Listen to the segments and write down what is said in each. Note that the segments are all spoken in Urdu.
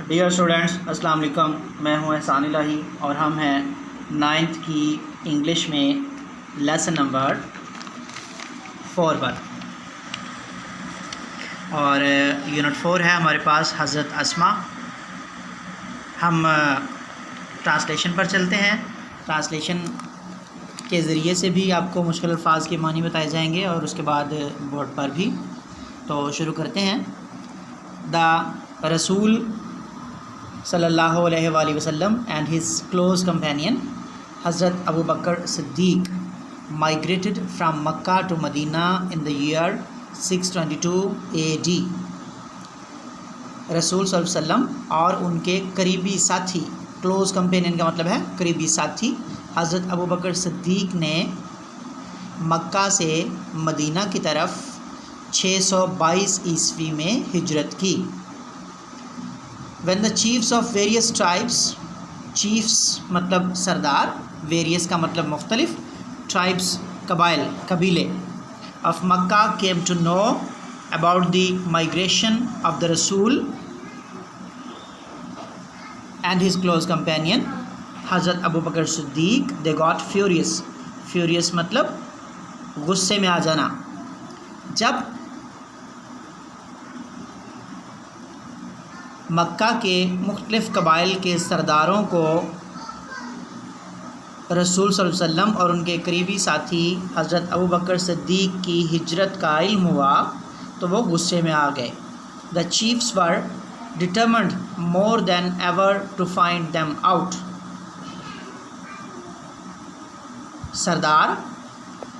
ڈیئر اسٹوڈینٹس السلام علیکم، میں ہوں احسان الہی اور ہم ہیں 9th کی انگلش میں لیسن نمبر 4 پر، اور یونٹ 4 ہے ہمارے پاس حضرت اسماء۔ ہم ٹرانسلیشن پر چلتے ہیں۔ ٹرانسلیشن کے ذریعے سے بھی آپ کو مشکل الفاظ کے معنی بتائے جائیں گے اور اس کے بعد بورڈ پر بھی۔ تو شروع کرتے ہیں۔ دا رسول صلی اللہ علیہ وآلہ وسلم اینڈ ہز کلوز کمپینین حضرت ابو بکر صدیق migrated from Makkah to Medina in the year 622 AD۔ رسول صلی اللہ علیہ وسلم اور ان کے قریبی ساتھی، کلوز کمپینین کا مطلب ہے قریبی ساتھی، حضرت ابو بکر صدیق نے مکہ سے مدینہ کی طرف 622 عیسوی میں ہجرت کی۔ when the chiefs of various tribes، chiefs مطلب سردار، various کا مطلب مختلف، tribes قبیلے of Makkah came to know about the migration of the Rasul and his close companion حضرت ابو بکر صدیق، they got furious مطلب غصے میں آ جانا۔ جب مکہ کے مختلف قبائل کے سرداروں کو رسول صلی اللہ علیہ وسلم اور ان کے قریبی ساتھی حضرت ابو بکر صدیق کی ہجرت کا علم ہوا تو وہ غصے میں آ گئے۔ The chiefs were determined more than ever to find them out۔ سردار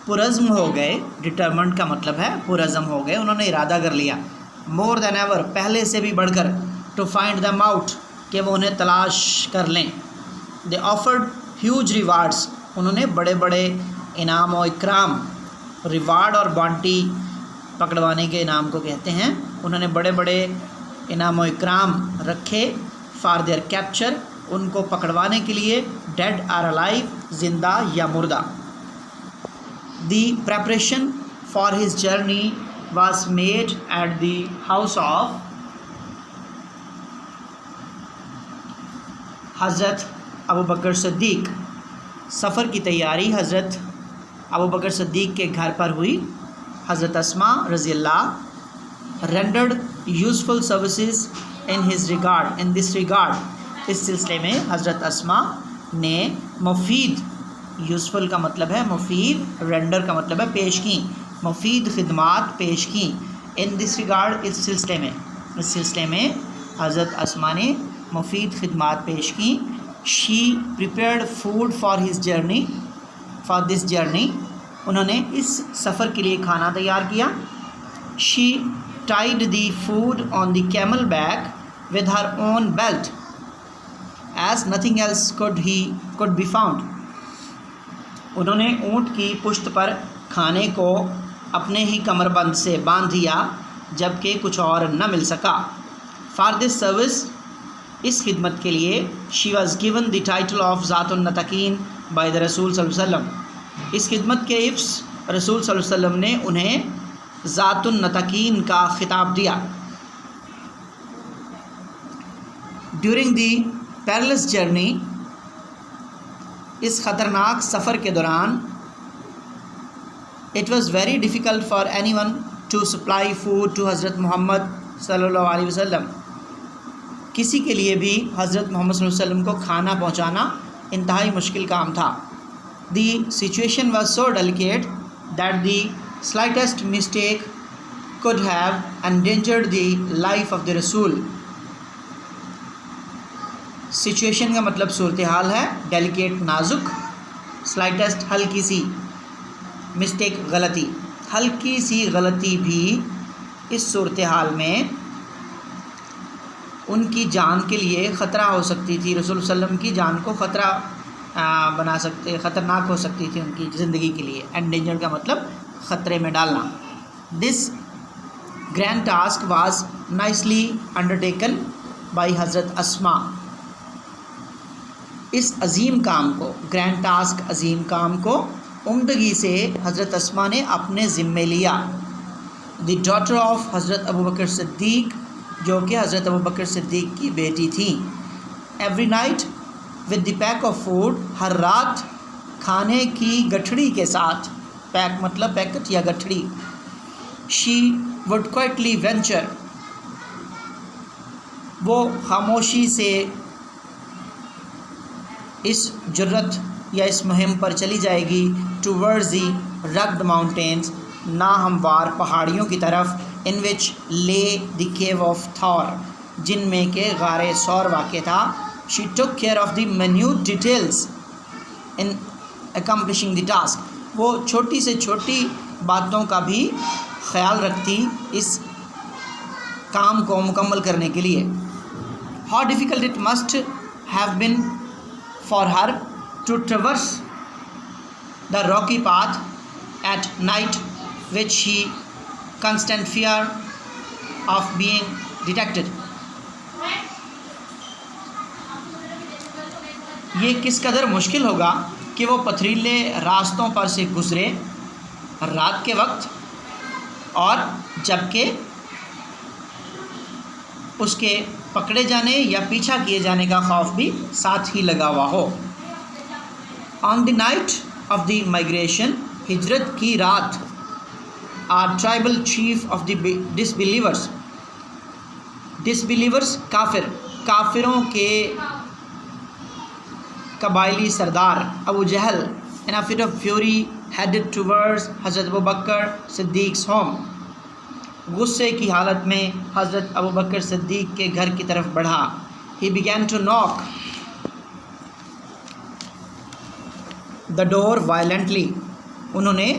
پرعزم ہو گئے، ڈٹرمنڈ کا مطلب ہے پرعزم ہو گئے، انہوں نے ارادہ کر لیا، more than ever پہلے سے بھی بڑھ کر، to find them out کہ وہ انہیں تلاش کر لیں۔ they offered huge rewards انہوں نے بڑے بڑے انعام و اکرام، ریوارڈ اور بانٹی پکڑوانے کے انعام کو کہتے ہیں، انہوں نے بڑے بڑے انعام و اکرام رکھے for their capture ان کو پکڑوانے کے لیے، dead or alive زندہ یا مردہ۔ the preparation for his journey was made at the house of حضرت ابو بکر صدیق، سفر کی تیاری حضرت ابو بکر صدیق کے گھر پر ہوئی۔ حضرت اسماء رضی اللہ rendered useful services in this regard اس سلسلے میں حضرت اسماء نے مفید، یوزفل کا مطلب ہے مفید، رینڈر کا مطلب ہے پیش کی، مفید خدمات پیش کی۔ in this regard اس سلسلے میں حضرت اسماء نے مفید خدمات پیش کی۔ she prepared food for this journey انہوں نے اس سفر کے لیے کھانا تیار کیا۔ she tied the food on the camel back with her own belt as nothing else could be found انہوں نے اونٹ کی پشت پر کھانے کو اپنے ہی کمر بند سے باندھ دیا جبکہ کچھ اور نہ مل سکا۔ for this service اس خدمت کے لیے she was given the title of ذات النطقین by the رسول صلی اللہ علیہ وسلم اس خدمت کے عفظ رسول صلی اللہ علیہ وسلم نے انہیں ذات النطقین کا خطاب دیا۔ during the perilous journey اس خطرناک سفر کے دوران it was very difficult for anyone to supply food to حضرت محمد صلی اللہ علیہ وسلم کسی کے لیے بھی حضرت محمد صلی اللہ علیہ وسلم کو کھانا پہنچانا انتہائی مشکل کام تھا۔ the situation was so delicate that the slightest mistake could have endangered the life of the Rasul۔ Situation کا مطلب صورتحال ہے، ڈیلیکیٹ نازک، سلائٹسٹ ہلکی سی، مسٹیک غلطی، ہلکی سی غلطی بھی اس صورتحال میں ان کی جان کے لیے خطرہ ہو سکتی تھی، رسول صلی اللہ علیہ وسلم کی جان کو خطرناک ہو سکتی تھی ان کی زندگی کے لیے۔ انڈینجر کا مطلب خطرے میں ڈالنا۔ This grand task was nicely undertaken by حضرت اسماء اس عظیم کام کو، گرینڈ ٹاسک عظیم کام کو عمدگی سے حضرت اسماء نے اپنے ذمے لیا۔ دی ڈاٹر آف حضرت ابو بکر صدیق جو کہ حضرت ابوبکر صدیق کی بیٹی تھیں. Every night with the pack of food, ہر رات کھانے کی گٹھڑی کے ساتھ، پیک مطلب پیکٹ یا گٹھڑی. شی وڈ کوائٹلی وینچر، وہ خاموشی سے اس جرت یا اس مہم پر چلی جائے گی. ٹوورڈز دی رگڈ ماؤنٹینز، ناہموار پہاڑیوں کی طرف. ان وچ لے دی کیو آف تھور، جن میں کہ غار ثور واقع تھا. She took care of the minute details in accomplishing the task, وہ چھوٹی سے چھوٹی باتوں کا بھی خیال رکھتی اس کام کو مکمل کرنے کے لیے. How difficult it must have been for her to traverse the rocky path at night, which she constant fear of being detected. یہ کس قدر مشکل ہوگا کہ وہ پتھریلے راستوں پر سے گزرے رات کے وقت، اور جبکہ اس کے پکڑے جانے یا پیچھا کیے جانے کا خوف بھی ساتھ ہی لگا ہوا ہو. On the night of the migration, ہجرت کی رات، or tribal chief of the disbelievers کافر، کافروں کے قبائلی سردار ابو جہل، in a fit of fury headed towards حضرت ابوبکر صدیق's home، غصے کی حالت میں حضرت ابوبکر صدیق کے گھر کی طرف بڑھا. He began to knock the door violently، انہوں نے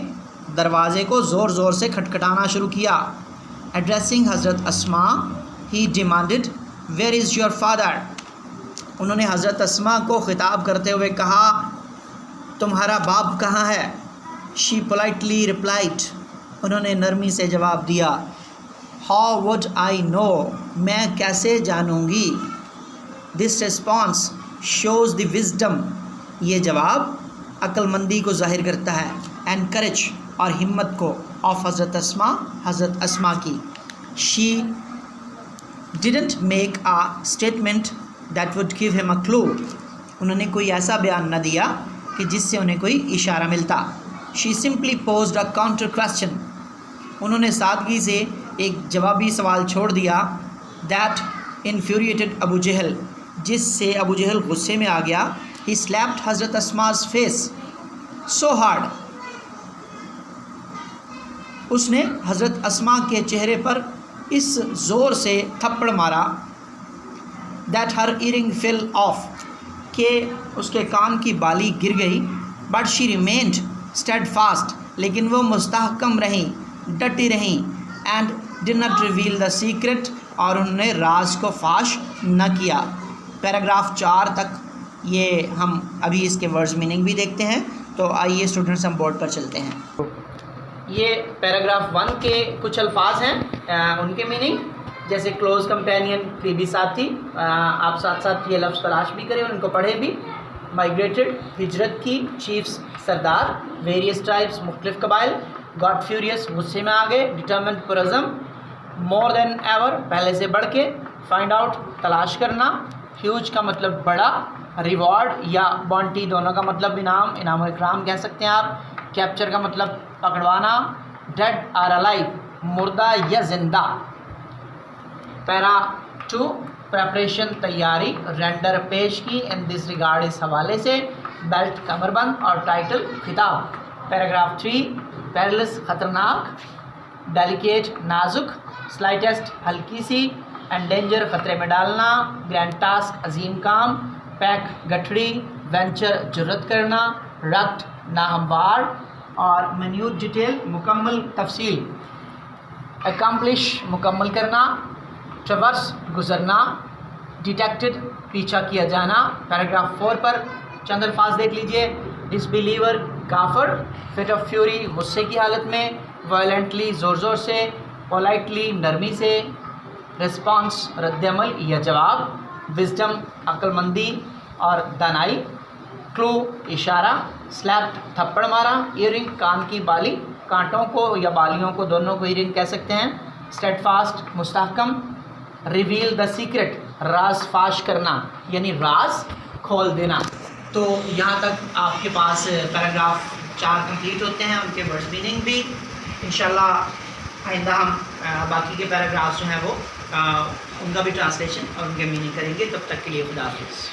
دروازے کو زور زور سے کھٹکھٹانا شروع کیا. Addressing حضرت اسماء، he demanded where is your father، انہوں نے حضرت اسماء کو خطاب کرتے ہوئے کہا تمہارا باپ کہاں ہے. She politely replied، انہوں نے نرمی سے جواب دیا How would I know، میں کیسے جانوں گی. This response shows the wisdom، یہ جواب عقل مندی کو ظاہر کرتا ہے. And courage، اور ہمت کو. Of حضرت اسماء، حضرت اسماء کی. She didn't make a statement that would give him a clue، انہوں نے کوئی ایسا بیان نہ دیا کہ جس سے انہیں کوئی اشارہ ملتا. She simply posed a counter question، انہوں نے سادگی سے ایک جوابی سوال چھوڑ دیا. That infuriated ابو جہل، جس سے ابو جہل غصے میں آ گیا. He slapped حضرت اسماء's face so hard، اس نے حضرت اسماء کے چہرے پر اس زور سے تھپڑ مارا. That her earring fell off، کہ اس کے کان کی بالی گر گئی. But she remained steadfast، لیکن وہ مستحکم رہیں، ڈٹی رہیں. And did not reveal the secret، اور انہوں نے راز کو فاش نہ کیا. پیراگراف 4 تک یہ ہم ابھی اس کے ورڈز میننگ بھی دیکھتے ہیں. تو آئیے اسٹوڈنٹس ہم بورڈ پر چلتے ہیں. یہ پیراگراف 1 کے کچھ الفاظ ہیں، ان کے میننگ جیسے کلوز کمپینین، قریبی ساتھی. آپ ساتھ ساتھ یہ لفظ تلاش بھی کریں اور ان کو پڑھیں بھی. مائگریٹڈ، ہجرت کی. چیفس، سردار. ویریس ٹرائبس، مختلف قبائل. گاٹ فیوریس، غصے میں آ گئے. ڈٹرمنڈ، پرعزم. مور دین ایور، پہلے سے بڑھ کے. فائنڈ آؤٹ، تلاش کرنا. ہیوج کا مطلب بڑا. ریوارڈ یا بونٹی دونوں کا مطلب انعام، انعام و اکرام کہہ سکتے ہیں آپ. کیپچر کا مطلب پکڑوانا. ڈیڈ آر الائیو، مردہ یا زندہ. پیرا 2، پریپریشن، تیاری. رینڈر، پیش کی. ان دس ریگارڈ، اس حوالے سے. بیلٹ، کمر بند. اور ٹائٹل، خطاب. پیراگراف 3، پیرلس، خطرناک. ڈیلیکیٹ، نازک. سلائٹسٹ، ہلکی سی. انڈینجر، خطرے میں ڈالنا. گرینڈ ٹاسک، عظیم کام. پیک، گٹھڑی. وینچر، جرت کرنا. رکٹ، ناہموار. اور منیوٹ ڈیٹیل، مکمل تفصیل. اکمپلش، مکمل کرنا. ٹریورس، گزرنا. ڈیٹیکٹڈ، پیچھا کیا جانا. پیراگراف 4 پر چند الفاظ دیکھ لیجئے. ڈسبیلیور، کافر. فٹ آف فیوری، غصے کی حالت میں. وائلنٹلی، زور زور سے. پولائٹلی، نرمی سے. رسپانس، رد عمل یا جواب. وزڈم، عقل مندی اور دانائی. کلو، اشارہ. سلیپڈ، تھپڑ مارا. ایئرنگ، کان کی بالی. کانٹوں کو یا بالیوں کو دونوں کو ایئرنگ کہہ سکتے ہیں. اسٹیڈ فاسٹ، مستحکم. ریویل دا سیکرٹ، راز فاش کرنا یعنی راز کھول دینا. تو یہاں تک آپ کے پاس پیراگراف 4 کمپلیٹ ہوتے ہیں، ان کے ورڈ میننگ بھی. انشاءاللہ آئندہ ہم باقی کے پیراگرافس جو ہیں وہ ان کا بھی ٹرانسلیشن اور ان کے میننگ کریں گے. تب تک کے لیے خدا حافظ.